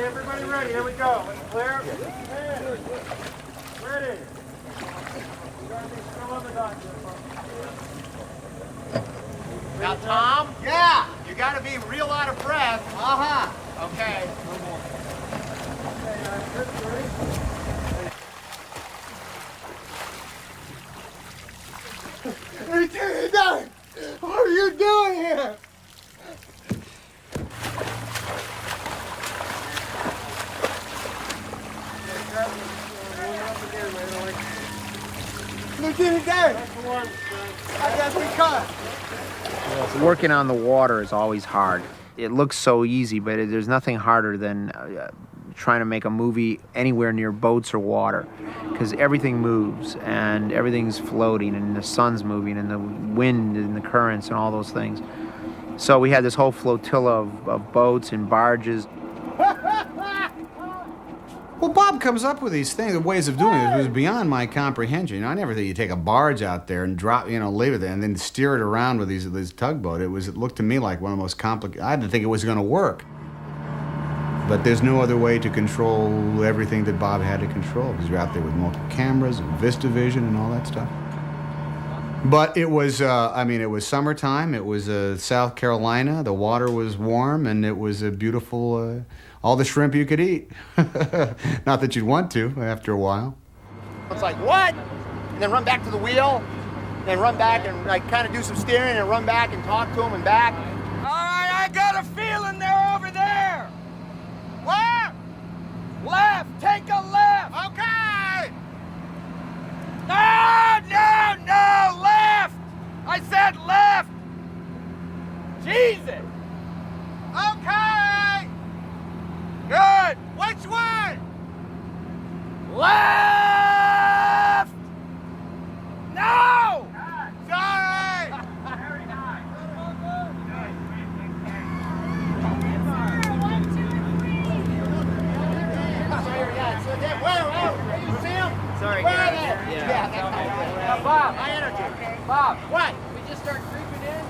everybody ready. Here we go. Clear. Ready. You gotta be still on the dot. Now, Tom? Yeah. You gotta be real out of breath. Uh-huh. Okay. Lieutenant, what are you doing here? Lieutenant Dan, I got me caught. Working on the water is always hard. It looks so easy, but there's nothing harder than trying to make a movie anywhere near boats or water, because everything moves and everything's floating and the sun's moving and the wind and the currents and all those things. So we had this whole flotilla of boats and barges. Well, Bob comes up with these things, the ways of doing it. It was beyond my comprehension. You know, I never think you take a barge out there and drop, leave it there and then steer it around with this tugboat. It looked to me like one of the most complicated. I didn't think it was going to work. But there's no other way to control everything that Bob had to control, because you're out there with multiple cameras and VistaVision and all that stuff. But it was, it was summertime. It was South Carolina. The water was warm, and it was a beautiful, all the shrimp you could eat. Not that you'd want to after a while. It's like, what? And then run back to the wheel, then run back and kind of do some steering and run back and talk to him and back. All right, I got a feeling they're over there. Where? Left. Take a left. Okay! No, left. I said left. Jesus. Okay! Good. Which one? Left. No. Sorry! Very nice. Where? You see him? Sorry, Where guys. are they? Yeah. that kind of thing. Now, Bob. My energy. Bob. What? We just start creeping in.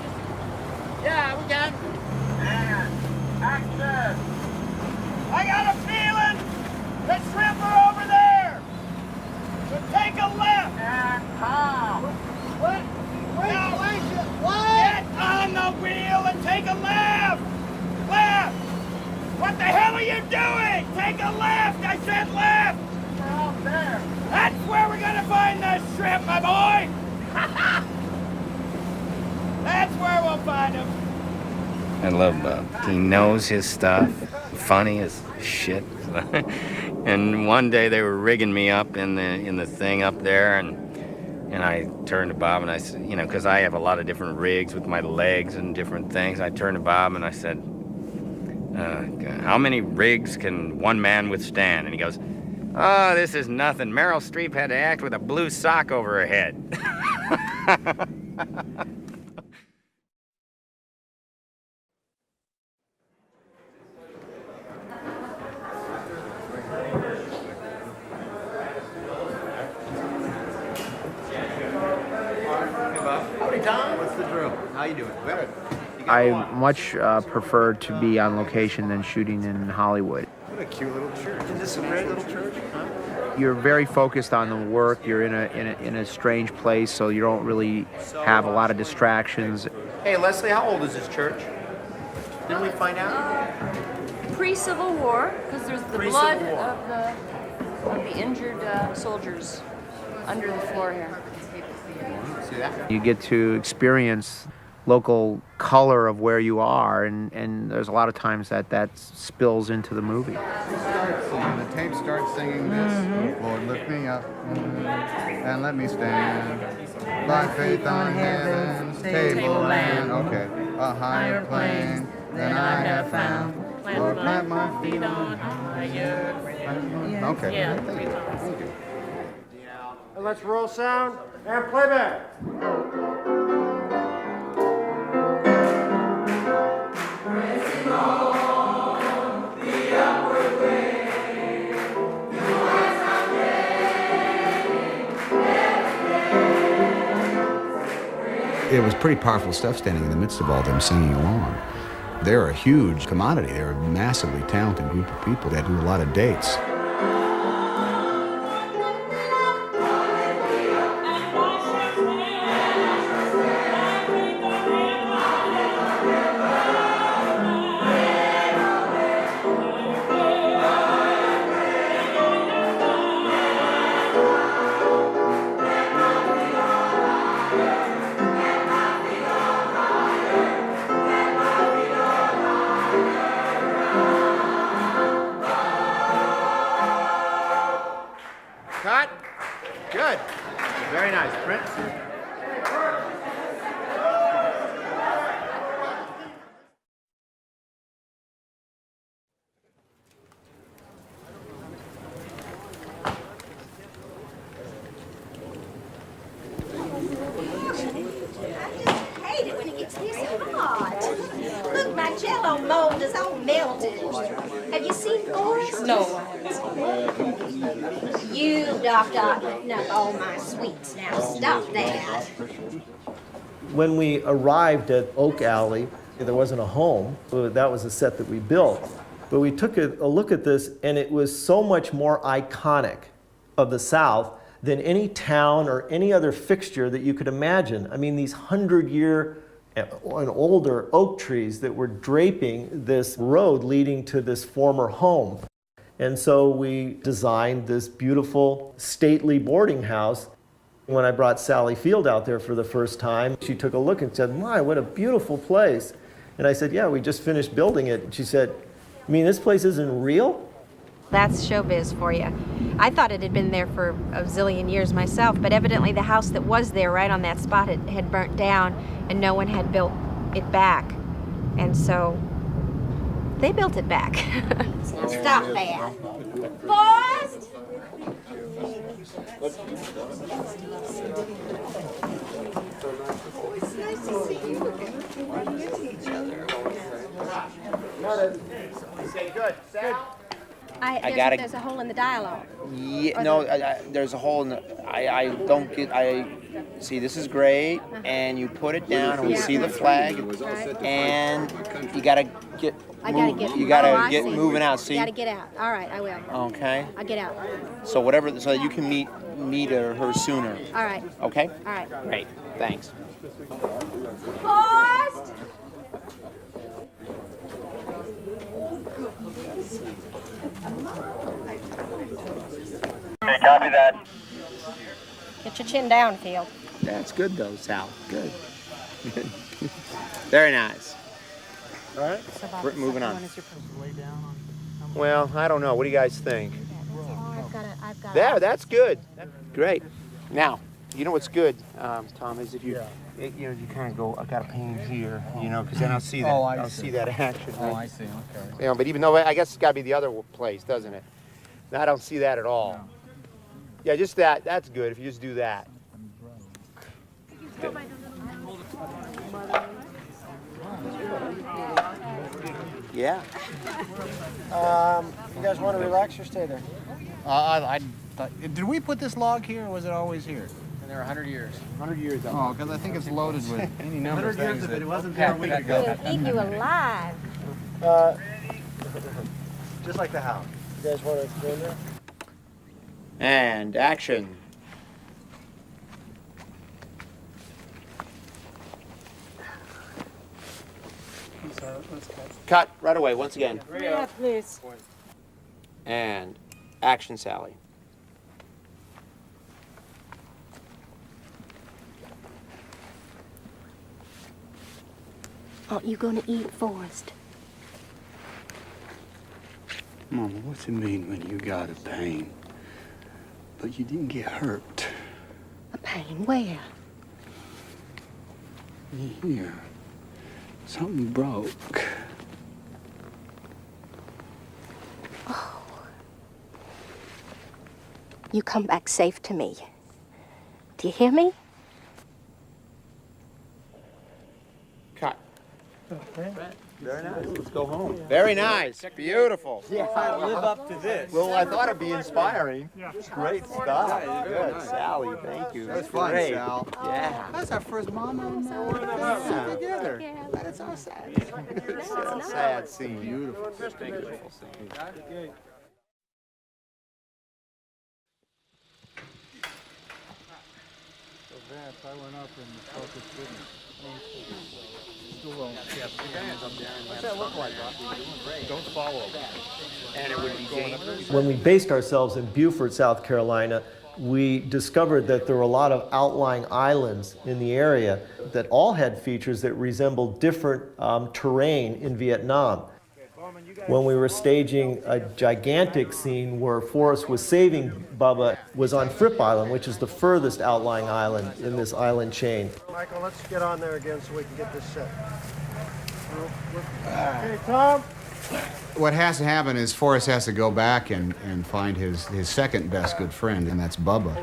Yeah, we can. And action. I got a feeling the shrimp are over there. So take a left. And how? What? Get on the wheel and take a left. Left. What the hell are you doing? Take a left. I said left. They're out there. That's where we're gonna find the shrimp, my boy. That's where we'll find them. I love Bob. He knows his stuff. Funny as shit. And one day they were rigging me up in the thing up there, and I turned to Bob and I said, because I have a lot of different rigs with my legs and different things. I turned to Bob and I said, how many rigs can one man withstand? And he goes, oh, this is nothing. Meryl Streep had to act with a blue sock over her head. Howdy, Tom. What's the drill? How you doing? Good. I much prefer to be on location than shooting in Hollywood. What a cute little church. Is this a red little church? Huh? You're very focused on the work. You're in a strange place, so you don't really have a lot of distractions. Hey, Leslie, how old is this church? Didn't we find out? Pre-Civil War, because there's the Pre-Civil blood War. of the injured soldiers under the floor here. See that? You get to experience local color of where you are, and there's a lot of times that spills into the movie. The tape starts singing this. Lord, lift me up and let me stand by faith on heaven's tableland. Okay, a higher plane than I have found. Lord, plant my feet on higher ground. Okay. Thank you. And let's roll sound and playback. It was pretty powerful stuff standing in the midst of all them singing along. They're a huge commodity. They're a massively talented group of people that do a lot of dates. Cut. Good. Very nice, Prince. Hate it when it gets this hot. Look, my jello mold is all melted. Have you seen Forrest? No. You docked up all my sweets. Now stop that. When we arrived at Oak Alley, there wasn't a home. That was a set that we built. But we took a look at this, and it was so much more iconic of the South than any town or any other fixture that you could imagine. I mean, these 100-year and older oak trees that were draping this road leading to this former home. And so we designed this beautiful, stately boarding house. When I brought Sally Field out there for the first time, she took a look and said, "My, what a beautiful place." And I said, "Yeah, we just finished building it." And she said, "You mean this place isn't real?" That's showbiz for you. I thought it had been there for a zillion years myself, but evidently the house that was there right on that spot had burnt down and no one had built it back. And so they built it back. Now stop that. Forrest! Say good. Sal? There's a hole in the dialogue. Yeah, no, there's a hole in the, I don't get, see, this is great, and you put it down, and we see the flag, and you gotta get, you gotta get moving out, see? You gotta get out. All right, I will. Okay, I'll get out. so whatever, so that you can meet her sooner, All right. okay? All right. Great, thanks. Forrest! Okay, copy that. Get your chin down, Field. That's good though, Sal, good. Very nice. All right, we're moving on. Well, I don't know, what do you guys think? I've got That's good. Great. Now, you know what's good, Tom, is if you, you kind of go, I got a pain here, because then I'll see that. I'll see that action. Right? Oh, I see. Okay. But even though I guess it's got to be the other place, doesn't it? I don't see that at all. No. Yeah, just that. That's good if you just do that. Good. Yeah. You guys want to relax or stay there? Did we put this log here, or was it always here? And there are 100 years. 100 years. Oh, because I think it's loaded with any number of 100 years things. if it that- wasn't there a week ago. We'll keep you alive. Just like the house. You guys want to go in there? And action. Cut right away, once again. Yeah, please. And action, Sally. Aren't you gonna eat, Forrest? Mama, what's it mean when you got a pain, but you didn't get hurt? A pain where? Here. Something broke. Oh. You come back safe to me. Do you hear me? Cut. Okay. Very nice. Let's go home. Very nice. Beautiful. Yeah, I live up to this. Well, I thought it'd be inspiring. Great stuff. Good. Sally, thank you. That's fun, great. Sal. Yeah. That's our first mama and family together. That's so sad. It's a sad scene. Beautiful. Beautiful scene. I went up and the focus didn't. Still won't. What's that look like, Rob? You're doing great. Don't follow. And it would be dangerous. When we based ourselves in Beaufort, South Carolina, we discovered that there were a lot of outlying islands in the area that all had features that resembled different terrain in Vietnam. When we were staging a gigantic scene where Forrest was saving Bubba was on Fripp Island, which is the furthest outlying island in this island chain. Michael, let's get on there again so we can get this set. Okay, Tom. What has to happen is Forrest has to go back and find his second best good friend, and that's Bubba.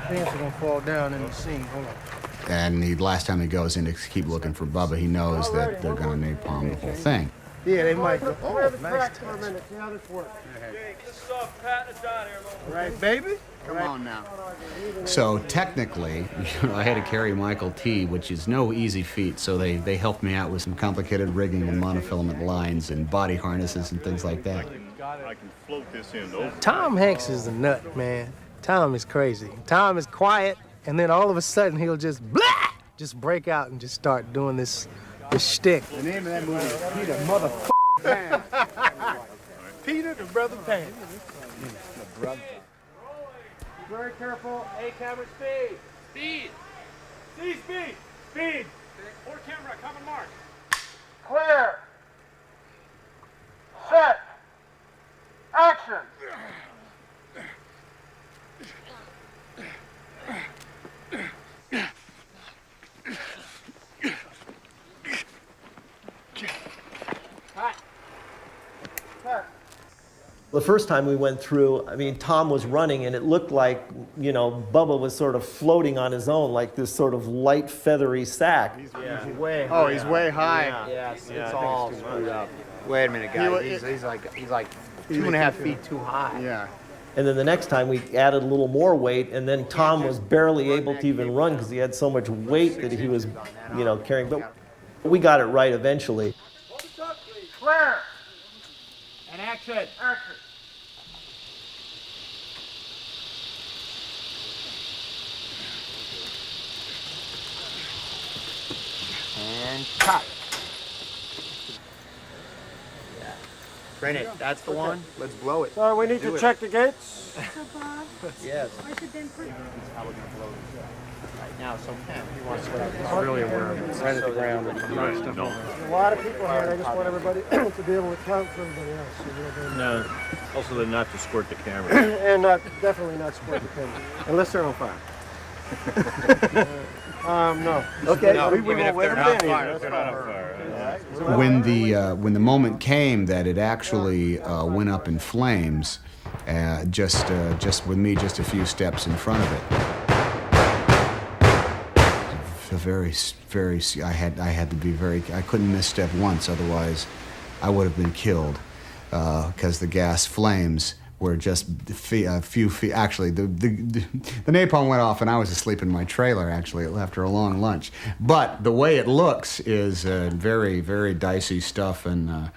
Pants are gonna fall down in the scene. Hold on. And the last time he goes in to keep looking for Bubba, he knows that they're going to napalm the whole thing. Yeah, they might go. Oh, nice for a minute. See how this works. Right, baby? Come on now. So technically, I had to carry Michael T, which is no easy feat. So they helped me out with some complicated rigging and monofilament lines and body harnesses and things like that. I can float this in over. Tom Hanks is a nut, man. Tom is crazy. Tom is quiet, and then all of a sudden he'll just just break out and just start doing this shtick. The name of that movie is Peter Motherfucker Pan. Peter the Brother Pan. Very careful. A camera speed. Speed. Speed. Speed. Four camera, common mark. Clear. Set. Action. The first time we went through, I mean, Tom was running and it looked like, you know, Bubba was sort of floating on his own, like this sort of light, feathery sack. He's way high. Oh, he's way high. Yes, it's all screwed up. Wait a minute, guys. He's like 2.5 feet too high. Yeah. And then the next time we added a little more weight, and then Tom was barely able to even run because he had so much weight that he was, you know, carrying. But we got it right eventually. Clear. And action. Action. And cut. Yeah. Print it. That's the one. Let's blow it. So we need to check the gates. Yes. Right now, so Ken, he wants to. He's really aware of it. Right at the ground. There's a lot of people here, and I just want everybody to be able to count for everybody else. So No. Also, they're not to squirt the camera. and definitely not squirt the camera, unless they're on fire. No. Okay. No, we even won't if let they're them not in fire, here. they're not on fire. When the moment came that it actually went up in flames, just with me just a few steps in front of it. I had to be very. I couldn't misstep once, otherwise, I would have been killed, because the gas flames were just a few feet. Actually, the napalm went off, and I was asleep in my trailer. Actually, after a long lunch. But the way it looks is very, very dicey stuff, and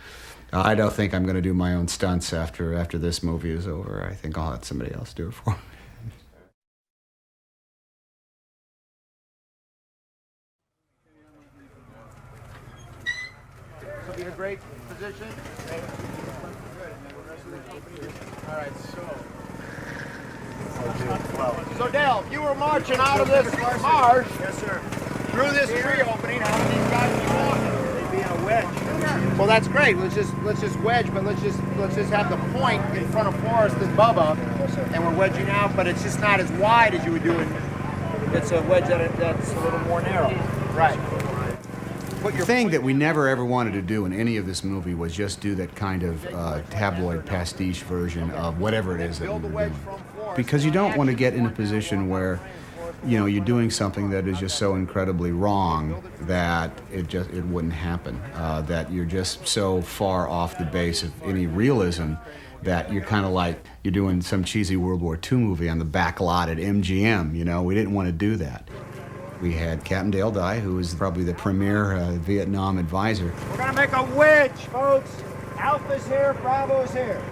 I don't think I'm going to do my own stunts after this movie is over. I think I'll let somebody else do it for me. This will be a great position. All right, so Dale, you were marching out of this marsh. Yes, sir. Through this tree opening. How many these guys be walking? They'd be in a wedge. Well, that's great. Let's just wedge, but let's just have the point in front of Forrest and Bubba, and we're wedging out. But it's just not as wide as you would do it. It's a wedge that's a little more narrow. Right. The thing that we never ever wanted to do in any of this movie was just do that kind of tabloid pastiche version of whatever it is that we were doing. Because you don't want to get in a position where you know, you're doing something that is just so incredibly wrong that it wouldn't happen. That you're just so far off the base of any realism that you're kind of like you're doing some cheesy World War II movie on the back lot at MGM. You know, we didn't want to do that. We had Captain Dale Dye, who was probably the premier Vietnam advisor. We're gonna make a wedge, folks. Alpha's here, Bravo's here.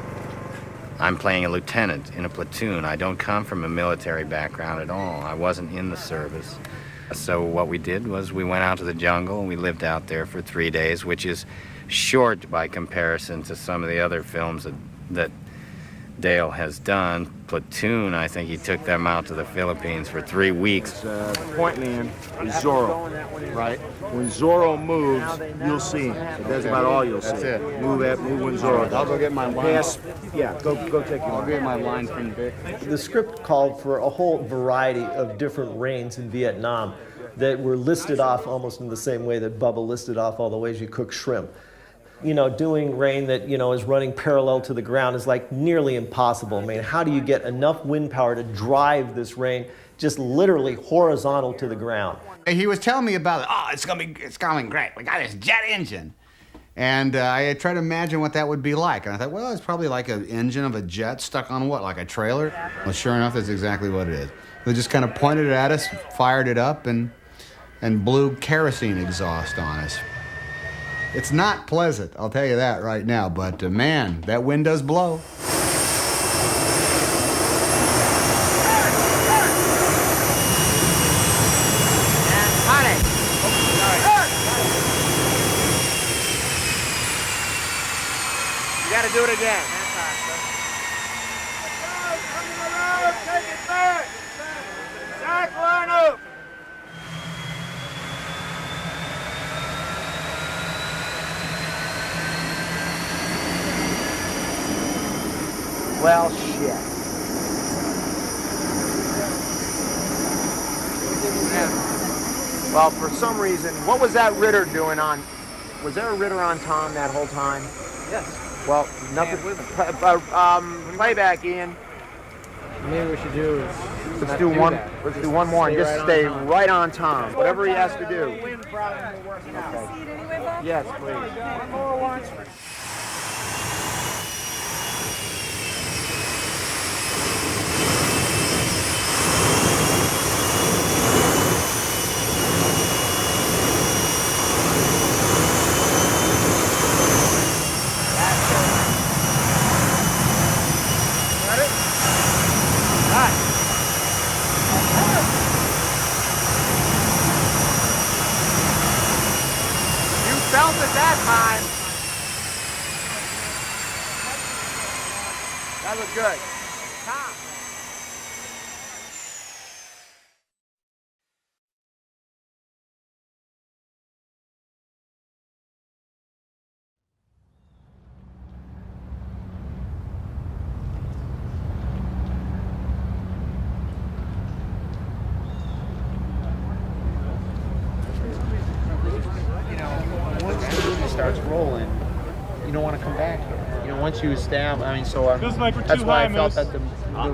I'm playing a lieutenant in a platoon. I don't come from a military background at all. I wasn't in the service. So what we did was we went out to the jungle and we lived out there for 3 days, which is short by comparison to some of the other films that Dale has done. Platoon, I think he took them out to the Philippines for 3 weeks. The point man is Zorro, right? When Zorro moves, you'll see him. That's about all you'll see. That's it. Move when Zorro. I'll go get my line. Yeah, go take your I'll get my line from Vic. The script called for a whole variety of different reigns in Vietnam that were listed off almost in the same way that Bubba listed off all the ways you cook shrimp. You know, doing rain that, you know, is running parallel to the ground is like nearly impossible. I mean, how do you get enough wind power to drive this rain just literally horizontal to the ground? He was telling me about it. Oh, it's coming great. We got this jet engine. And I tried to imagine what that would be like. And I thought, well, it's probably like an engine of a jet stuck on what, like a trailer? Well, sure enough, that's exactly what it is. They just kind of pointed it at us, fired it up, and blew kerosene exhaust on us. It's not pleasant, I'll tell you that right now, but man, that wind does blow. You gotta do it again. Take it back. Zach, line up. Well, shit. Well, for some reason, what was that Ritter doing on? Was there a Ritter on Tom that whole time? Yes. Well, nothing. Playback, Ian. Maybe we should do is Let's do one. Let's do one more and just stay right on Tom. Whatever he has to do. Okay. Yes, please. One more one. Felt it that time. That was good. Tom. Starts rolling, you don't want to come back here. You know, once you establish, I mean, so that's why I felt that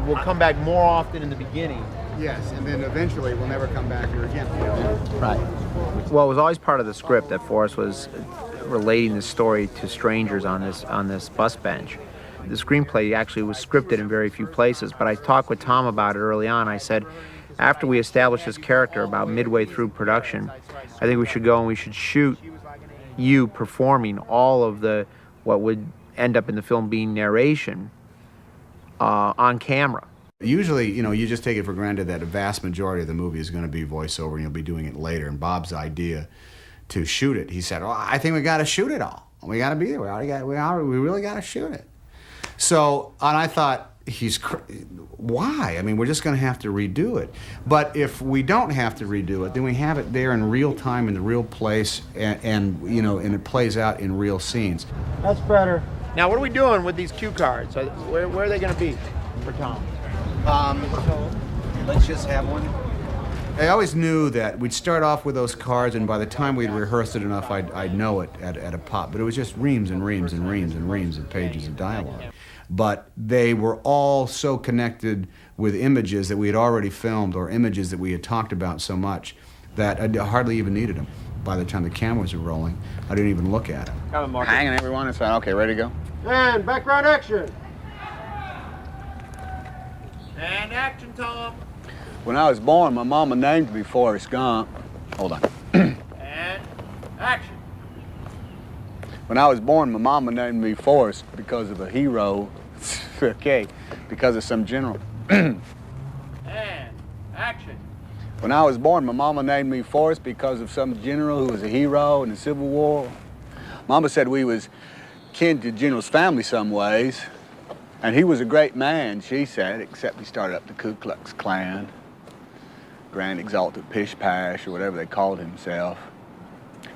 we'll come back more often in the beginning. Yes, and then eventually we'll never come back here again. Right. Well, it was always part of the script that Forrest was relating the story to strangers on this bus bench. The screenplay actually was scripted in very few places, but I talked with Tom about it early on. I said, after we establish this character about midway through production, I think we should go and we should shoot you performing all of what would end up in the film being narration on camera. Usually, you know, you just take it for granted that a vast majority of the movie is going to be voiceover and you'll be doing it later. And Bob's idea to shoot it, he said, "Oh, I think we got to shoot it all. We got to be there. We really got to shoot it." So, and I thought, why? I mean, we're just going to have to redo it. But if we don't have to redo it, then we have it there in real time, in the real place, and you know, and it plays out in real scenes. That's better. Now, what are we doing with these cue cards? Where are they going to be for Tom? Let's just have one. I always knew that we'd start off with those cards, and by the time we'd rehearsed it enough, I'd know it at a pop. But it was just reams and reams and reams and reams of pages of dialogue. but they were all so connected with images that we had already filmed or images that we had talked about so much that I hardly even needed them. By the time the cameras were rolling, I didn't even look at them. Hanging everyone, it's fine. Okay, ready to go? And background action. And action, Tom. When I was born, my mama named me Forrest Gump. Hold on. And action. When I was born, my mama named me Forrest because of a hero. Okay, because of some general. And action. When I was born, my mama named me Forrest because of some general who was a hero in the Civil War. Mama said we was kin to General's family some ways. And he was a great man, she said, except he started up the Ku Klux Klan. Grand Exalted Pish Pash, or whatever they called himself.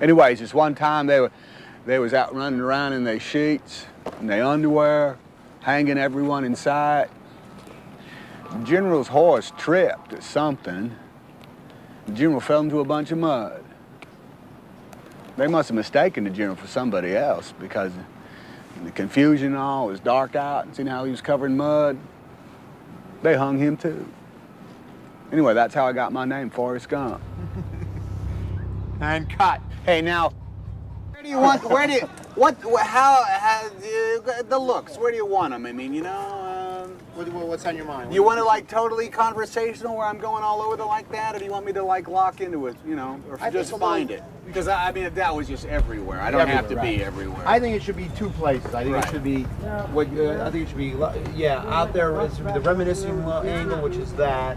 Anyways, this one time they was out running around in their sheets, in their underwear, hanging everyone in sight. The General's horse tripped or something. The General fell into a bunch of mud. They must have mistaken the General for somebody else because in the confusion and all, it was dark out, and seeing how he was covered in mud, they hung him too. Anyway, that's how I got my name, Forrest Gump. And cut. Hey, now, where do you want, how, the looks, where do you want them? I mean, you know, What's on your mind? you want it like totally conversational where I'm going all over the like that, or do you want me to like lock into it, you know, or just find it? Because I mean, if that was just everywhere, I don't have to be everywhere. I think it should be two places. I think it should be I think it should be out there. It should be the reminiscing angle, which is that,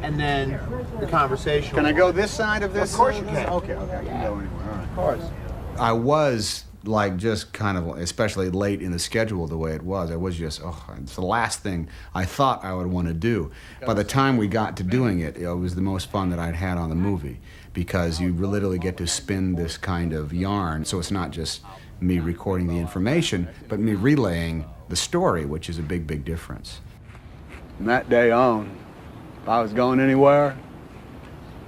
and then the conversation. Can I go this side of this? Of course you can. Okay, I can go anywhere. All right. Of course. I was like just kind of, especially late in the schedule the way it was, I was just, it's the last thing I thought I would want to do. By the time we got to doing it, it was the most fun that I'd had on the movie because you literally get to spin this kind of yarn. So it's not just me recording the information, but me relaying the story, which is a big, big difference. From that day on, if I was going anywhere,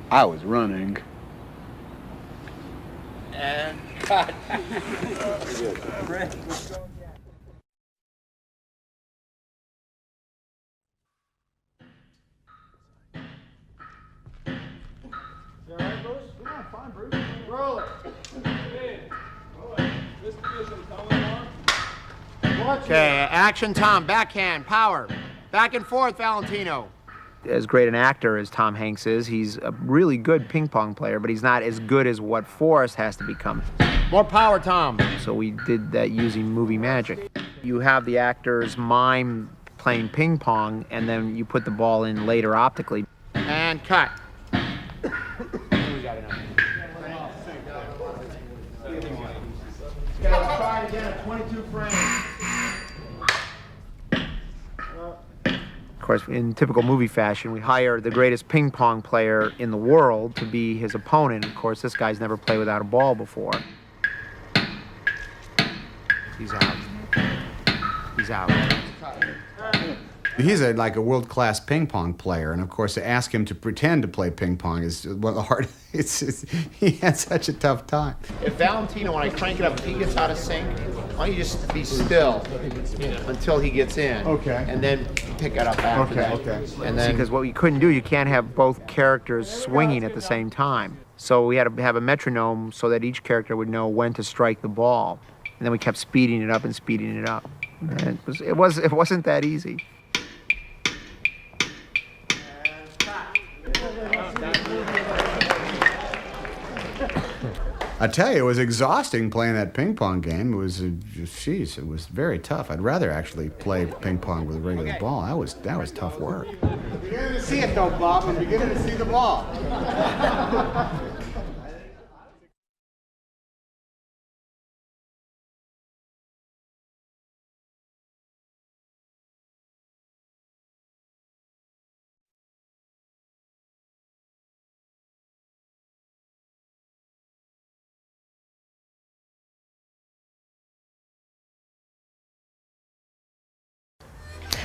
I was running. And cut. Okay, action, Tom. Backhand, power. Back and forth, Valentino. As great an actor as Tom Hanks is, he's a really good ping pong player, but he's not as good as what Forrest has to become. More power, Tom. So we did that using movie magic. You have the actors mime playing ping pong, and then you put the ball in later optically. And cut. Let's try it again at 22 frames. Of course, in typical movie fashion, we hire the greatest ping pong player in the world to be his opponent. Of course, this guy's never played without a ball before. He's out. He's out. He's like a world-class ping pong player, and of course, to ask him to pretend to play ping pong is one of the hard. He had such a tough time. If Valentino, when I crank it up, if he gets out of sync, why don't you just be still until he gets in? Okay. And then pick it up after that. Okay. And then Because what we couldn't do, you can't have both characters swinging at the same time. So we had to have a metronome so that each character would know when to strike the ball, and then we kept speeding it up and speeding it up. And it wasn't that easy. I tell you, it was exhausting playing that ping pong game. It was, jeez, it was very tough. I'd rather actually play ping pong with a regular ball. That was tough work. I'm beginning to see it though, Bob. I'm beginning to see the ball.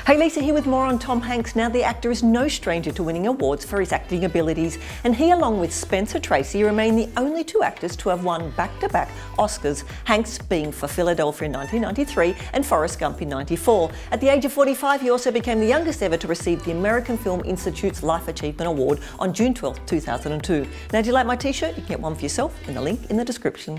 Hey, Lisa here with more on Tom Hanks. Now, the actor is no stranger to winning awards for his acting abilities, and he, along with Spencer Tracy, remain the only two actors to have won back-to-back Oscars, Hanks being for Philadelphia in 1993 and Forrest Gump in 94. At the age of 45, he also became the youngest ever to receive the American Film Institute's Life Achievement Award on June 12, 2002. Now, do you like my t-shirt? You can get one for yourself in the link in the description.